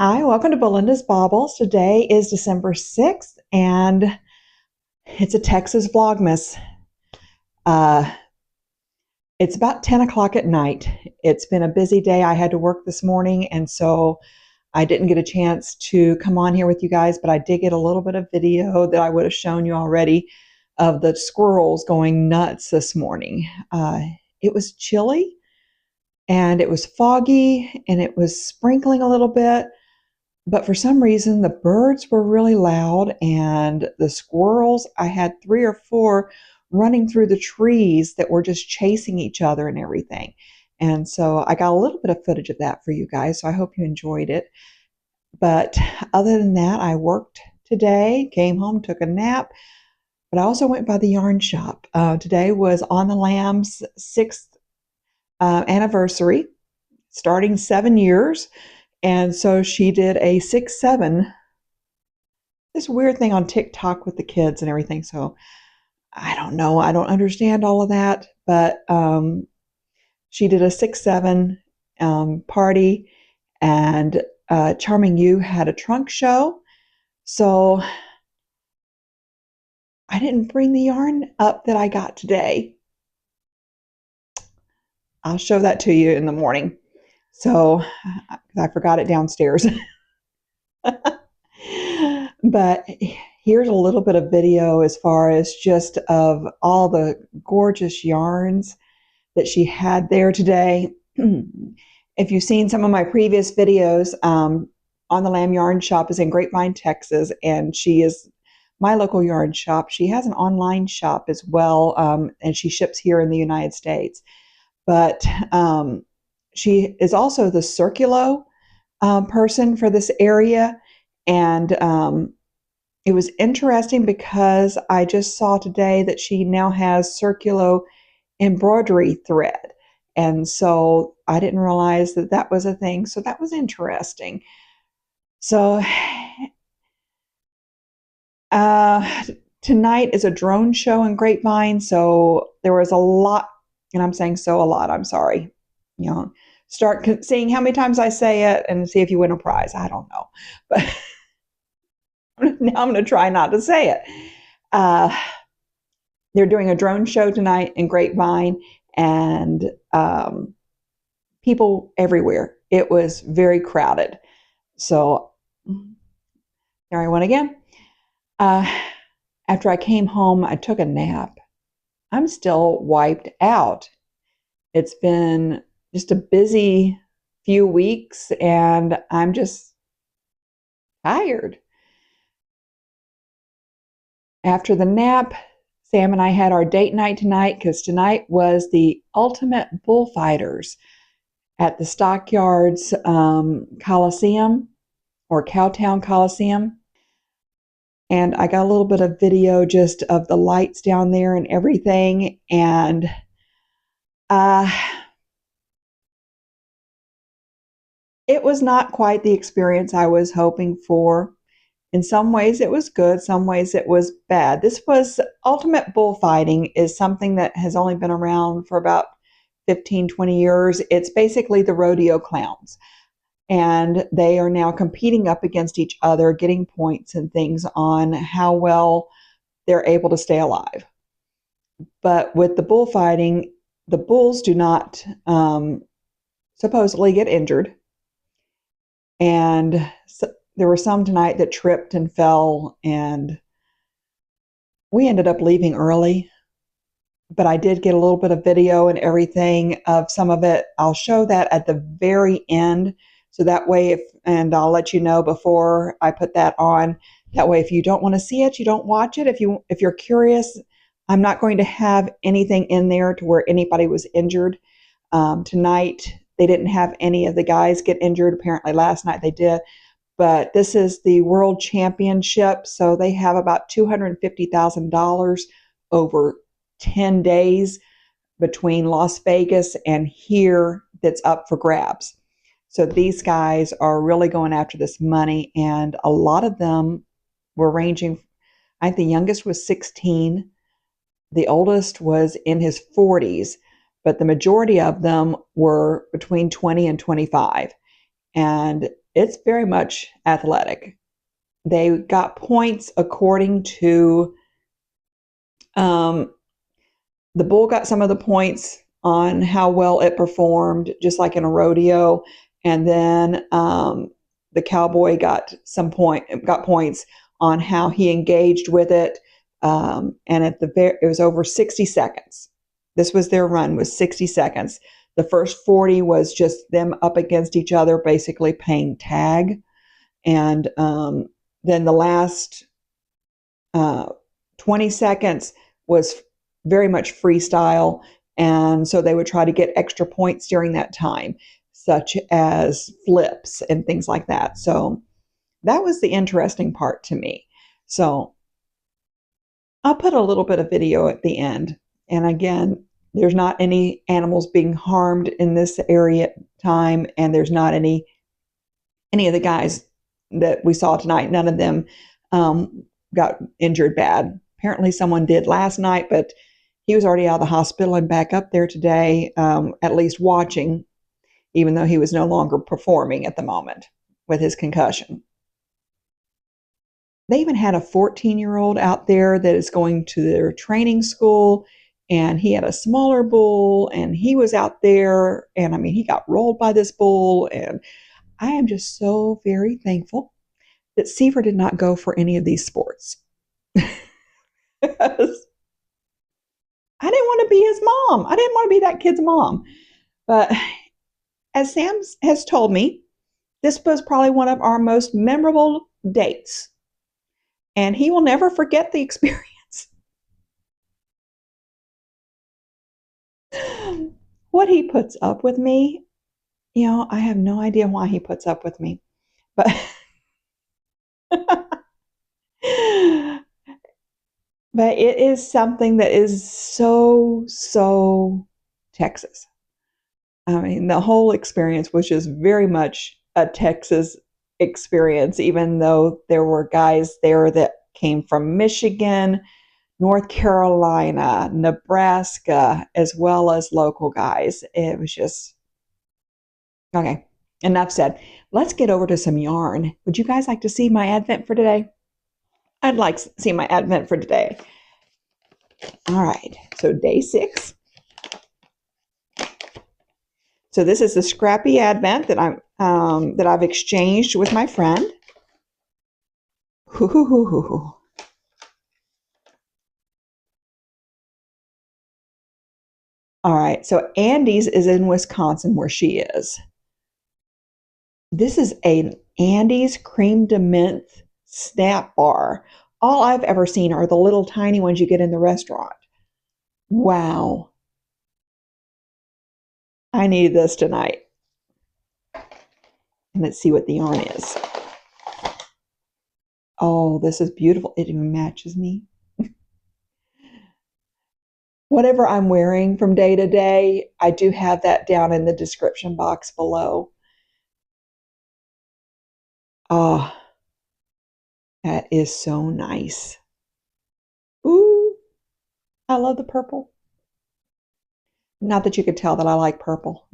Hi, welcome to Belinda's Baubles. Today is December 6th and it's a Texas Vlogmas. It's about 10 o'clock at night. It's been a busy day. I had to work this morning and so I didn't get a chance to come on here with you guys, but I did get a little bit of video that I would have shown you already of the squirrels going nuts this morning. It was chilly and it was foggy and it was sprinkling a little bit. But for some reason, the birds were really loud and the squirrels, I had 3 or 4 running through the trees that were just chasing each other and everything. And so I got a little bit of footage of that for you guys, so I hope you enjoyed it. But other than that, I worked today, came home, took a nap, but I also went by the yarn shop. Today was On the Lamb's 6th anniversary, starting 7 years. And so she did a 6/7, this weird thing on TikTok with the kids and everything. So I don't know. I don't understand all of that. But she did a 6/7 party. And Charming You had a trunk show. So I didn't bring the yarn up that I got today. I'll show that to you in the morning. So I forgot it downstairs. But here's a little bit of video as far as just of all the gorgeous yarns that she had there today. If you've seen some of my previous videos, On the Lamb Yarn Shop is in Grapevine, Texas, and she is my local yarn shop. She has an online shop as well, and she ships here in the United States. But she is also the Circulo person for this area. And it was interesting because I just saw today that she now has Circulo embroidery thread. And so I didn't realize that that was a thing. So that was interesting. So tonight is a drone show in Grapevine. So there was a lot, and I'm saying so a lot, I'm sorry. You know, start seeing how many times I say it and see if you win a prize. I don't know. But now I'm going to try not to say it. They're doing a drone show tonight in Grapevine and people everywhere. It was very crowded. So there I went again. After I came home, I took a nap. I'm still wiped out. It's been just a busy few weeks and I'm just tired. After the nap, Sam and I had our date night tonight because tonight was the ultimate bullfighters at the Stockyards Coliseum or Cowtown Coliseum. And I got a little bit of video just of the lights down there and everything. And it was not quite the experience I was hoping for. In some ways it was good, some ways it was bad. This was ultimate bullfighting is something that has only been around for about 15, 20 years. It's basically the rodeo clowns. And they are now competing up against each other, getting points and things on how well they're able to stay alive. But with the bullfighting, the bulls do not supposedly get injured. And so there were some tonight that tripped and fell, and we ended up leaving early. But I did get a little bit of video and everything of some of it. I'll show that at the very end. So that way, and I'll let you know before I put that on. That way, if you don't want to see it, you don't watch it. If you're curious, I'm not going to have anything in there to where anybody was injured. Tonight, they didn't have any of the guys get injured. Apparently last night they did. But this is the World Championship. So they have about $250,000 over 10 days between Las Vegas and here that's up for grabs. So these guys are really going after this money. And a lot of them were ranging, I think the youngest was 16. The oldest was in his 40s. But the majority of them were between 20 and 25. And it's very much athletic. They got points according to, the bull got some of the points on how well it performed, just like in a rodeo. And then the cowboy got points on how he engaged with it. And it was over 60 seconds. This was their run, was 60 seconds. The first 40 was just them up against each other, basically playing tag. And then the last 20 seconds was very much freestyle. And so they would try to get extra points during that time, such as flips and things like that. So that was the interesting part to me. So I'll put a little bit of video at the end. And again, there's not any animals being harmed in this area time, and there's not any of the guys that we saw tonight. None of them got injured bad. Apparently someone did last night, but he was already out of the hospital and back up there today, at least watching, even though he was no longer performing at the moment with his concussion. They even had a 14-year-old out there that is going to their training school, and he had a smaller bull, and he was out there, and I mean, he got rolled by this bull, and I am just so very thankful that Seaver did not go for any of these sports. Because I didn't want to be his mom. I didn't want to be that kid's mom. But as Sam has told me, this was probably one of our most memorable dates. And he will never forget the experience. What he puts up with me, I have no idea why he puts up with me. But but it is something that is so, so Texas. I mean, the whole experience was just very much a Texas experience, even though there were guys there that came from Michigan, North Carolina, Nebraska, as well as local guys. It was just, okay, enough said. Let's get over to some yarn. Would you guys like to see my advent for today? I'd like to see my advent for today. All right, so day 6. So this is the scrappy advent that I've exchanged with my friend. All right, so Andy's is in Wisconsin, where she is. This is an Andy's Cream de Menthe snap bar. All I've ever seen are the little tiny ones you get in the restaurant. Wow. I need this tonight. And let's see what the yarn is. Oh, this is beautiful. It even matches me. Whatever I'm wearing from day to day, I do have that down in the description box below. Oh, that is so nice. Ooh, I love the purple. Not that you could tell that I like purple,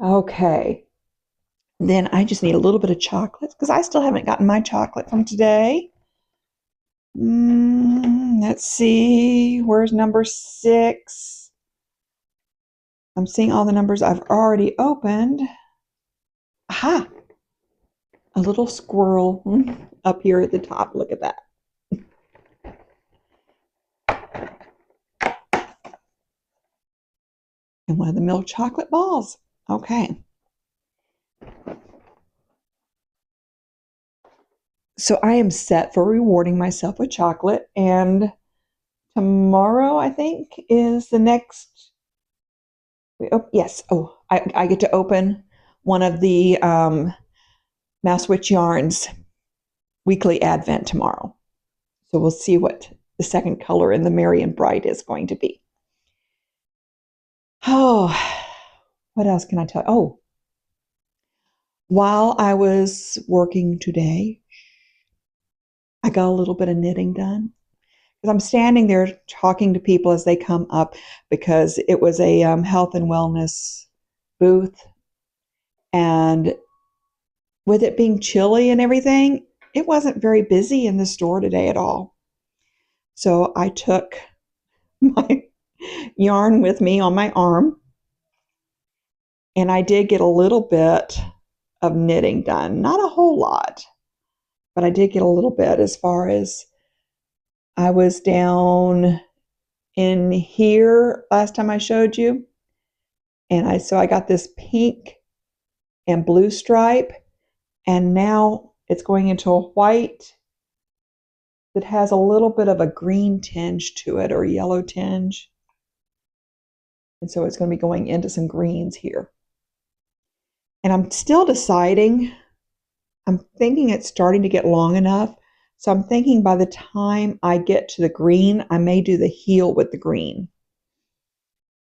Okay. Then I just need a little bit of chocolate because I still haven't gotten my chocolate from today. Let's see. Where's number 6? I'm seeing all the numbers I've already opened. Aha! A little squirrel up here at the top. Look at that. And one of the milk chocolate balls. Okay. So I am set for rewarding myself with chocolate, and tomorrow, I think, is the next. Yes. Oh, I get to open one of the Mousewitch Yarns weekly advent tomorrow. So we'll see what the second color in the Merry and Bright is going to be. Oh, what else can I tell you? Oh, while I was working today, I got a little bit of knitting done. Because I'm standing there talking to people as they come up, because it was a health and wellness booth, and with it being chilly and everything, it wasn't very busy in the store today at all. So I took my yarn with me on my arm, and I did get a little bit of knitting done. Not a whole lot, but I did get a little bit. As far as I was down in here last time I showed you, and so I got this pink and blue stripe, and now it's going into a white that has a little bit of a green tinge to it, or a yellow tinge. And so it's going to be going into some greens here. And I'm still deciding. I'm thinking it's starting to get long enough. So I'm thinking by the time I get to the green, I may do the heel with the green.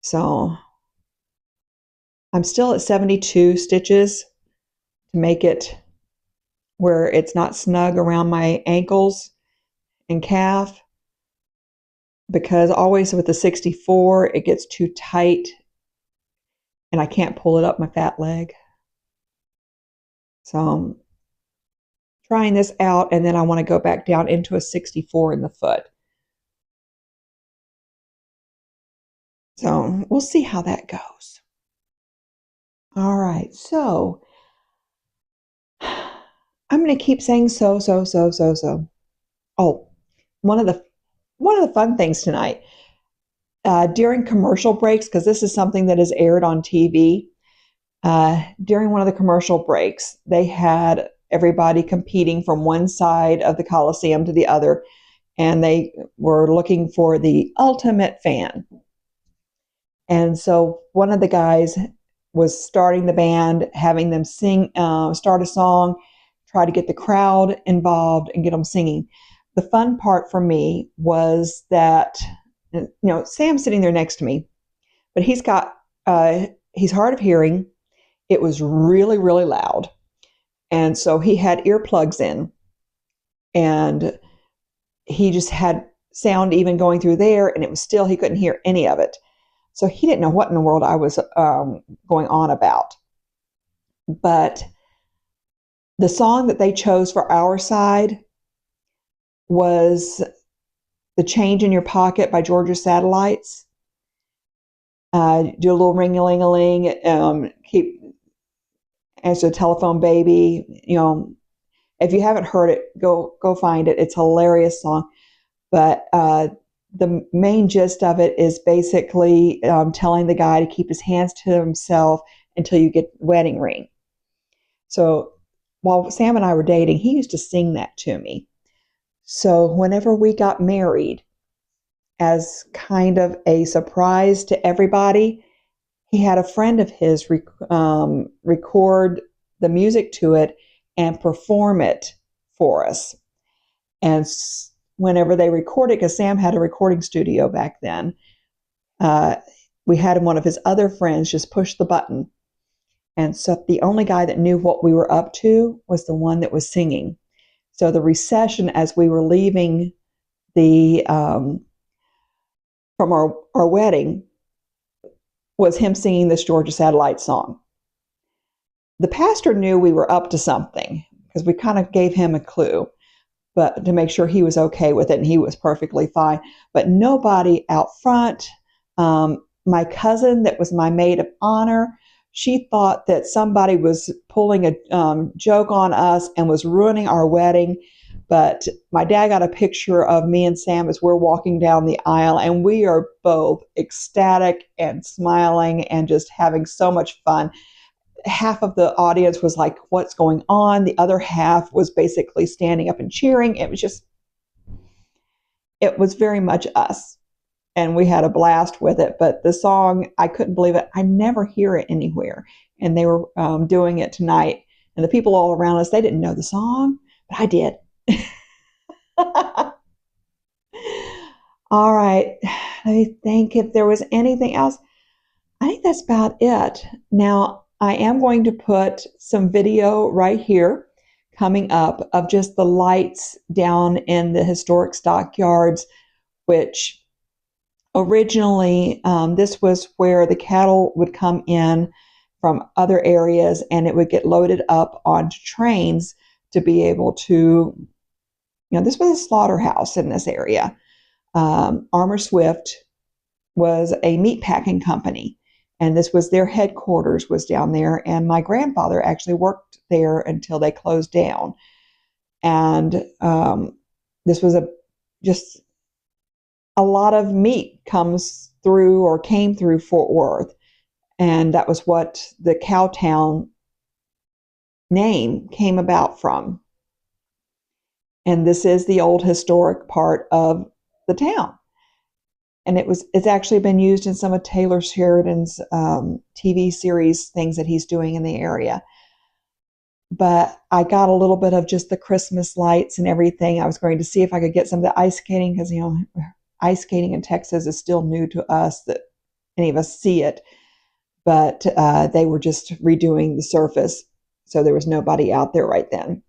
So I'm still at 72 stitches to make it where it's not snug around my ankles and calf, because always with the 64, it gets too tight and I can't pull it up my fat leg. So I'm trying this out, and then I want to go back down into a 64 in the foot. So we'll see how that goes. All right, so I'm going to keep saying so. Oh, one of the fun things tonight, during commercial breaks, because this is something that is aired on TV, during one of the commercial breaks, they had everybody competing from one side of the Coliseum to the other, and they were looking for the ultimate fan. And so one of the guys was starting the band, having them sing, start a song, try to get the crowd involved and get them singing. The fun part for me was that, Sam's sitting there next to me, but he's hard of hearing. It was really, really loud. And so he had earplugs in, and he just had sound even going through there, and it was still, he couldn't hear any of it. So he didn't know what in the world I was going on about. But the song that they chose for our side was The Change in Your Pocket by Georgia Satellites. Do a little ring-a-ling-a-ling, keep answer the telephone, baby. If you haven't heard it, go find it. It's a hilarious song. But the main gist of it is basically telling the guy to keep his hands to himself until you get the wedding ring. So while Sam and I were dating, he used to sing that to me. So whenever we got married, as kind of a surprise to everybody, he had a friend of his record the music to it and perform it for us. And whenever they recorded, because Sam had a recording studio back then, we had one of his other friends just push the button. And so the only guy that knew what we were up to was the one that was singing. So the recession as we were leaving from our wedding was him singing this Georgia Satellite song. The pastor knew we were up to something because we kind of gave him a clue, but to make sure he was okay with it, and he was perfectly fine. But nobody out front. My cousin that was my maid of honor, she thought that somebody was pulling a joke on us and was ruining our wedding. But my dad got a picture of me and Sam as we're walking down the aisle, and we are both ecstatic and smiling and just having so much fun. Half of the audience was like, what's going on? The other half was basically standing up and cheering. It was very much us. And we had a blast with it. But the song, I couldn't believe it. I never hear it anywhere. And they were doing it tonight. And the people all around us, they didn't know the song, but I did. All right. Let me think if there was anything else. I think that's about it. Now, I am going to put some video right here coming up of just the lights down in the historic stockyards, which originally this was where the cattle would come in from other areas, and it would get loaded up onto trains to be able to, this was a slaughterhouse in this area. Armour Swift was a meat packing company, and this was their headquarters was down there, and my grandfather actually worked there until they closed down. And this was just a lot of meat comes through or came through Fort Worth, and that was what the Cowtown name came about from. And this is the old historic part of the town. And it's actually been used in some of Taylor Sheridan's TV series, things that he's doing in the area. But I got a little bit of just the Christmas lights and everything. I was going to see if I could get some of the ice skating, because, ice skating in Texas is still new to us, that any of us see it. But they were just redoing the surface, so there was nobody out there right then.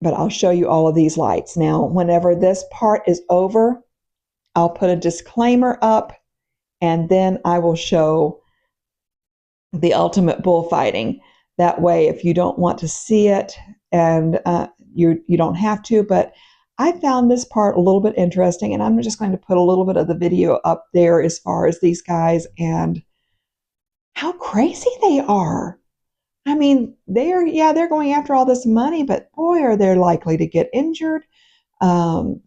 But I'll show you all of these lights. Now, whenever this part is over, I'll put a disclaimer up, and then I will show the ultimate bullfighting. That way, if you don't want to see it, and you don't have to, but I found this part a little bit interesting, and I'm just going to put a little bit of the video up there as far as these guys and how crazy they are. I mean, they're going after all this money, but boy, are they likely to get injured. I'm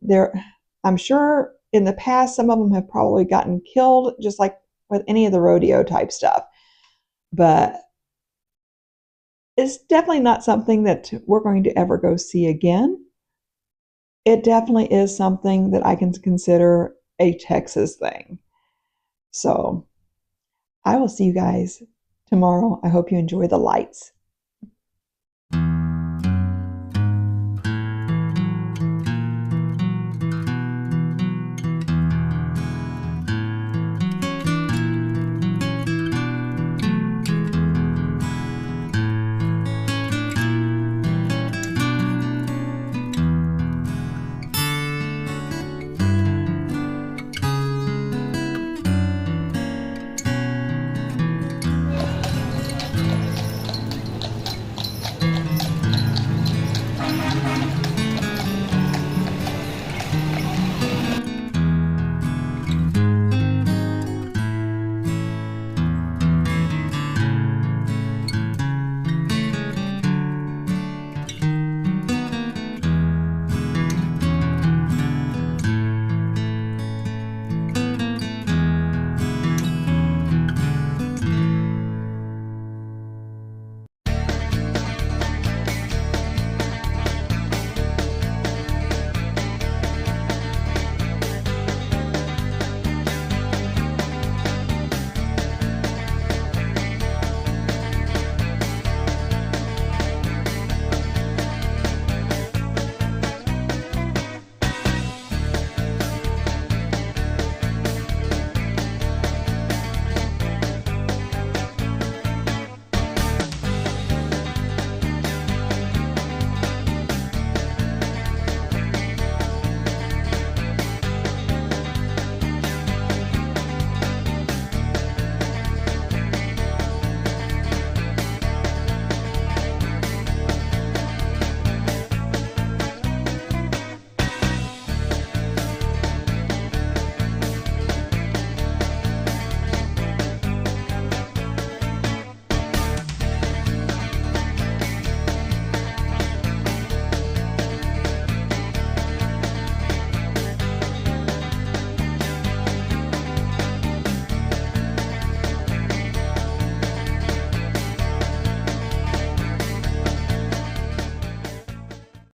sure in the past, some of them have probably gotten killed, just like with any of the rodeo type stuff. But it's definitely not something that we're going to ever go see again. It definitely is something that I can consider a Texas thing. So I will see you guys tomorrow. I hope you enjoy the lights.